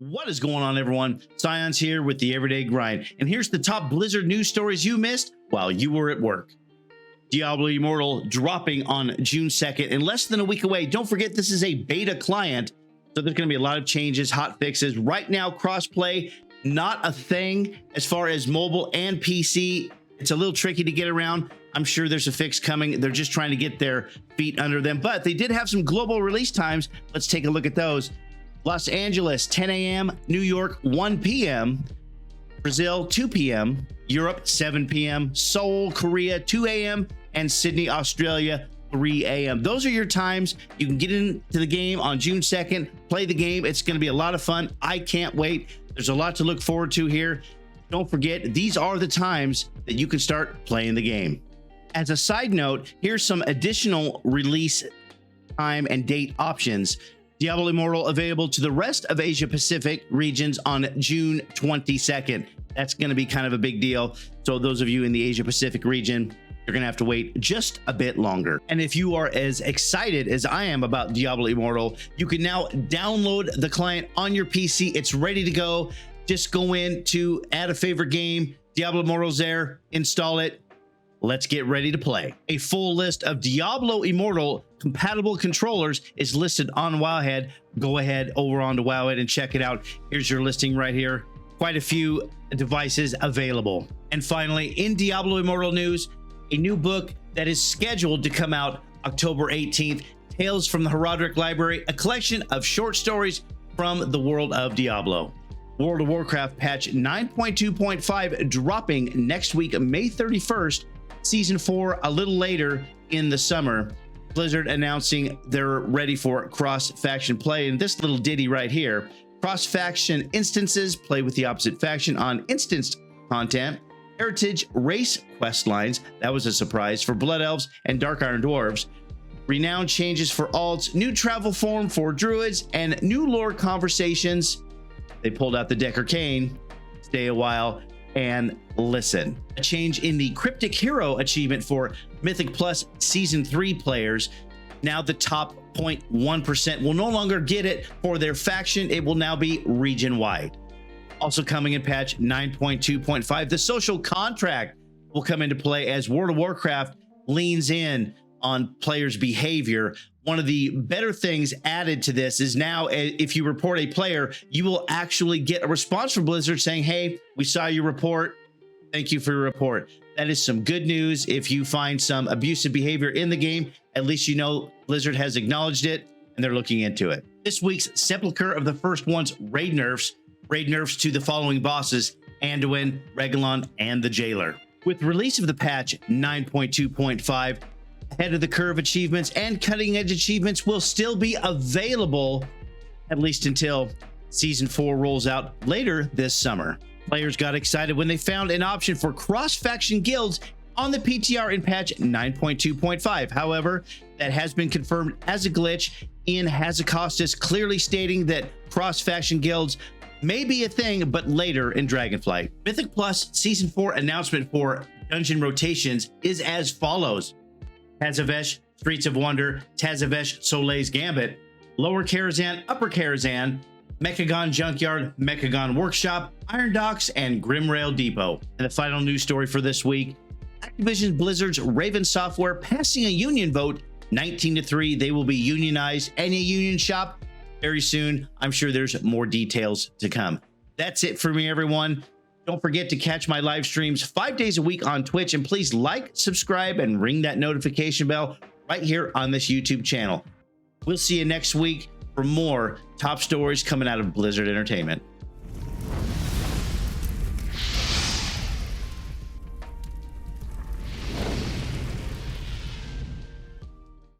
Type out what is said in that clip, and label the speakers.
Speaker 1: What is going on, everyone? Scion's here with the Everyday Grind, and here's the top Blizzard news stories you missed while you were at work. Diablo Immortal dropping on June 2nd, and less than a week away. Don't forget, this is a beta client, so there's going to be a lot of changes, hot fixes. Right now, crossplay, not a thing as far as mobile and PC. It's a little tricky to get around. I'm sure there's a fix coming. They're just trying to get their feet under them, but they did have some global release times. Let's take a look at those. Los Angeles, 10 a.m., New York, 1 p.m., Brazil, 2 p.m., Europe, 7 p.m., Seoul, Korea, 2 a.m., and Sydney, Australia, 3 a.m. Those are your times. You can get into the game on June 2nd, play the game. It's going to be a lot of fun. I can't wait. There's a lot to look forward to here. Don't forget, these are the times that you can start playing the game. As a side note, here's some additional release time and date options. Diablo Immortal available to the rest of Asia Pacific regions on June 22nd. That's going to be kind of a big deal. So those of you in the Asia Pacific region, you're going to have to wait just a bit longer. And if you are as excited as I am about Diablo Immortal, you can now download the client on your PC. It's ready to go. Just go in to add a favorite game. Diablo Immortal's there. Install it. Let's get ready to play. A full list of Diablo Immortal compatible controllers is listed on Wowhead. Go ahead over onto Wowhead and check it out. Here's your listing right here. Quite a few devices available. And finally, in Diablo Immortal news, a new book that is scheduled to come out October 18th, Tales from the Herodric Library, a collection of short stories from the world of Diablo. World of Warcraft patch 9.2.5 dropping next week, May 31st. Season 4 a little later in the summer. Blizzard announcing they're ready for cross-faction play. And this little ditty right here, cross-faction instances, play with the opposite faction on instance content, heritage race quest lines, that was a surprise, for Blood Elves and Dark Iron Dwarves, renown changes for alts, new travel form for druids, and new lore conversations. They pulled out the Decker Cane. Stay a while and listen. A change in the Cryptic Hero achievement for Mythic Plus Season 3 players. Now the top 0.1% will no longer get it for their faction. It will now be region-wide. Also coming in patch 9.2.5, the social contract will come into play as World of Warcraft leans in on players' behavior. One of the better things added to this is now if you report a player, you will actually get a response from Blizzard saying, hey, we saw your report. Thank you for your report. That is some good news. If you find some abusive behavior in the game, at least you know Blizzard has acknowledged it and they're looking into it. This week's Sepulchre of the First One's raid nerfs to the following bosses: Anduin, Regulon, and the Jailer. With release of the patch 9.2.5, ahead of the curve achievements and cutting edge achievements will still be available, at least until Season 4 rolls out later this summer. Players got excited when they found an option for cross-faction guilds on the PTR in patch 9.2.5. However, that has been confirmed as a glitch. Ian Hazacostas clearly stating that cross-faction guilds may be a thing, but later in Dragonflight. Mythic Plus Season 4 announcement for dungeon rotations is as follows: Tazavesh, Streets of Wonder, Tazavesh, Soleil's Gambit, Lower Karazhan, Upper Karazhan, Mechagon Junkyard, Mechagon Workshop, Iron Docks, and Grimrail Depot. And the final news story for this week, Activision Blizzard's Raven Software passing a union vote 19-3. They will be unionized and a union shop very soon. I'm sure there's more details to come. That's it for me, everyone. Don't forget to catch my live streams 5 days a week on Twitch, and please like, subscribe, and ring that notification bell right here on this YouTube channel. We'll see you next week for more top stories coming out of Blizzard Entertainment.